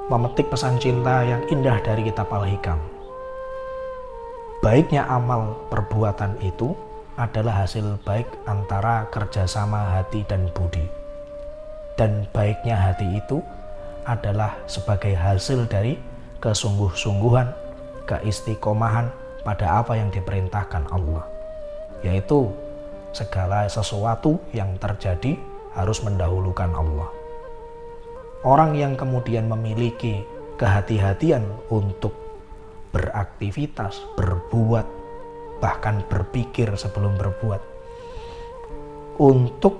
memetik pesan cinta yang indah dari kitab Al-Hikam. Baiknya amal perbuatan itu adalah hasil baik antara kerjasama hati dan budi. Dan baiknya hati itu adalah sebagai hasil dari kesungguh-sungguhan, keistiqomahan pada apa yang diperintahkan Allah, yaitu segala sesuatu yang terjadi harus mendahulukan Allah. Orang yang kemudian memiliki kehati-hatian untuk beraktivitas, berbuat, bahkan berpikir sebelum berbuat, untuk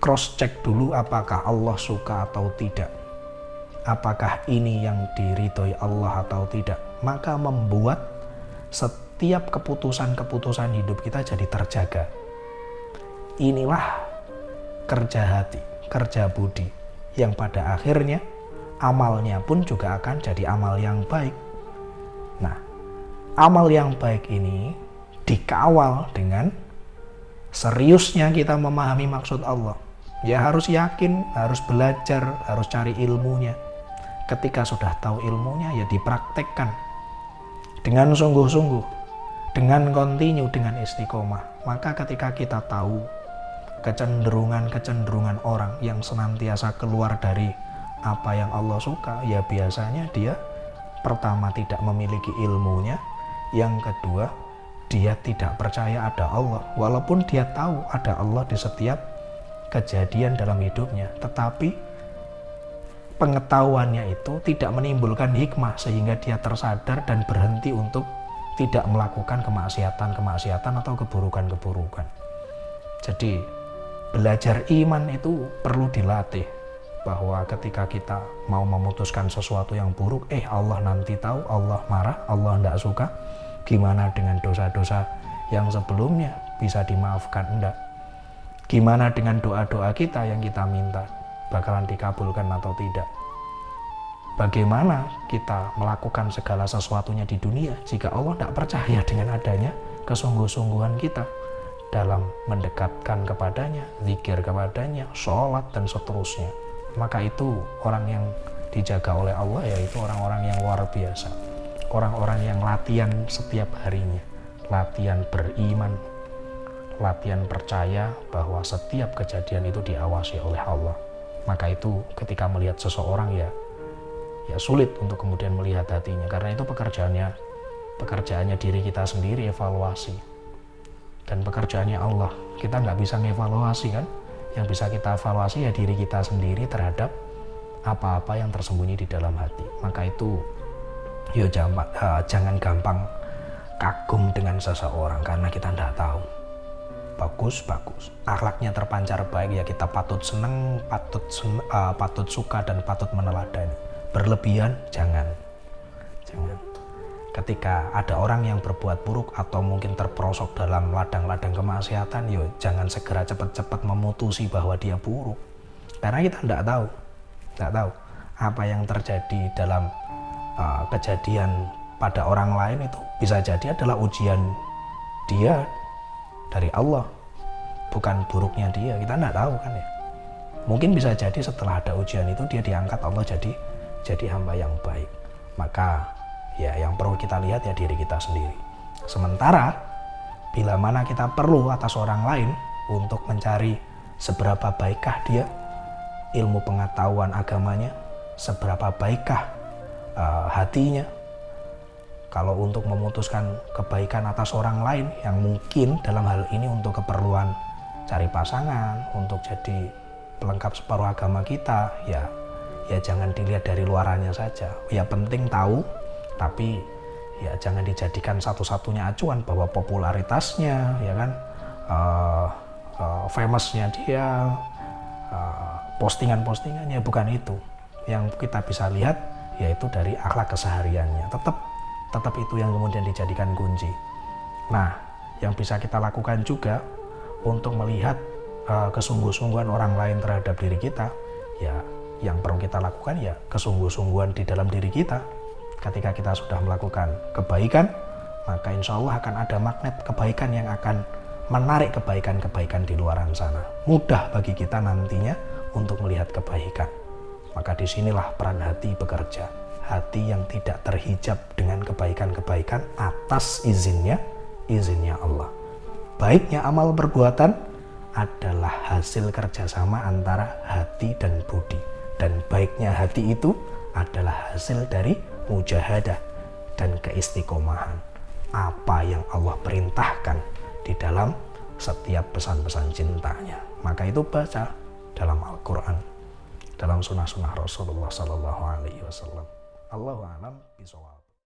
cross check dulu apakah Allah suka atau tidak, apakah ini yang diridhoi Allah atau tidak, maka membuat setiap keputusan-keputusan hidup kita jadi terjaga. Inilah kerja hati, kerja budi, yang pada akhirnya amalnya pun juga akan jadi amal yang baik. Nah, amal yang baik ini dikawal dengan seriusnya kita memahami maksud Allah. Ya harus yakin, harus belajar, harus cari ilmunya. Ketika sudah tahu ilmunya, ya dipraktekkan dengan sungguh-sungguh, dengan kontinu, dengan istiqomah. Maka ketika kita tahu kecenderungan-kecenderungan orang yang senantiasa keluar dari apa yang Allah suka, ya biasanya dia pertama tidak memiliki ilmunya, yang kedua dia tidak percaya ada Allah, walaupun dia tahu ada Allah di setiap kejadian dalam hidupnya, tetapi pengetahuannya itu tidak menimbulkan hikmah sehingga dia tersadar dan berhenti untuk tidak melakukan kemaksiatan atau keburukan-keburukan. Jadi belajar iman itu perlu dilatih, bahwa ketika kita mau memutuskan sesuatu yang buruk, Allah nanti tahu, Allah marah, Allah tidak suka. Gimana dengan dosa-dosa yang sebelumnya, bisa dimaafkan enggak? Gimana dengan doa-doa kita yang kita minta, bakalan dikabulkan atau tidak? Bagaimana kita melakukan segala sesuatunya di dunia jika Allah tidak percaya dengan adanya kesungguh-sungguhan kita dalam mendekatkan kepadanya, zikir kepadanya, sholat dan seterusnya? Maka itu orang yang dijaga oleh Allah, yaitu orang-orang yang luar biasa, orang-orang yang latihan setiap harinya, latihan beriman, latihan percaya bahwa setiap kejadian itu diawasi oleh Allah. Maka itu ketika melihat seseorang ya sulit untuk kemudian melihat hatinya, karena itu pekerjaannya diri kita sendiri, evaluasi. Dan pekerjaannya Allah, kita nggak bisa ngevaluasi kan. Yang bisa kita evaluasi ya diri kita sendiri terhadap apa-apa yang tersembunyi di dalam hati. Maka itu jangan gampang kagum dengan seseorang karena kita nggak tahu. Bagus, akhlaknya terpancar baik, ya kita patut seneng, patut suka dan patut meneladani. Berlebihan jangan. Ketika ada orang yang berbuat buruk atau mungkin terperosok dalam ladang-ladang kemaksiatan, jangan segera cepat-cepat memutusi bahwa dia buruk, karena kita tidak tahu apa yang terjadi dalam kejadian pada orang lain. Itu bisa jadi adalah ujian dia dari Allah, bukan buruknya dia. Kita tidak tahu kan ya. Mungkin bisa jadi setelah ada ujian itu dia diangkat Allah jadi hamba yang baik. Maka ya yang perlu kita lihat ya diri kita sendiri. Sementara bila mana kita perlu atas orang lain untuk mencari seberapa baikkah dia ilmu pengetahuan agamanya, seberapa baikkah hatinya, kalau untuk memutuskan kebaikan atas orang lain yang mungkin dalam hal ini untuk keperluan cari pasangan, untuk jadi pelengkap separuh agama kita, ya jangan dilihat dari luarannya saja. Ya penting tahu, tapi ya jangan dijadikan satu-satunya acuan bahwa popularitasnya, ya kan, famousnya dia, postingan-postingannya, bukan itu. Yang kita bisa lihat yaitu dari akhlak kesehariannya. Tetap itu yang kemudian dijadikan kunci. Nah, yang bisa kita lakukan juga untuk melihat kesungguh-sungguhan orang lain terhadap diri kita, ya yang perlu kita lakukan ya kesungguh-sungguhan di dalam diri kita. Ketika kita sudah melakukan kebaikan, maka insya Allah akan ada magnet kebaikan yang akan menarik kebaikan-kebaikan di luaran sana. Mudah bagi kita nantinya untuk melihat kebaikan. Maka disinilah peran hati bekerja. Hati yang tidak terhijab dengan kebaikan-kebaikan atas izinnya Allah. Baiknya amal perbuatan adalah hasil kerjasama antara hati dan budi. Dan baiknya hati itu adalah hasil dari mujahadah dan keistiqomahan. Apa yang Allah perintahkan di dalam setiap pesan-pesan cintanya. Maka itu baca dalam Al-Quran, dalam sunnah-sunnah Rasulullah SAW. Allahu a'lam bishawab.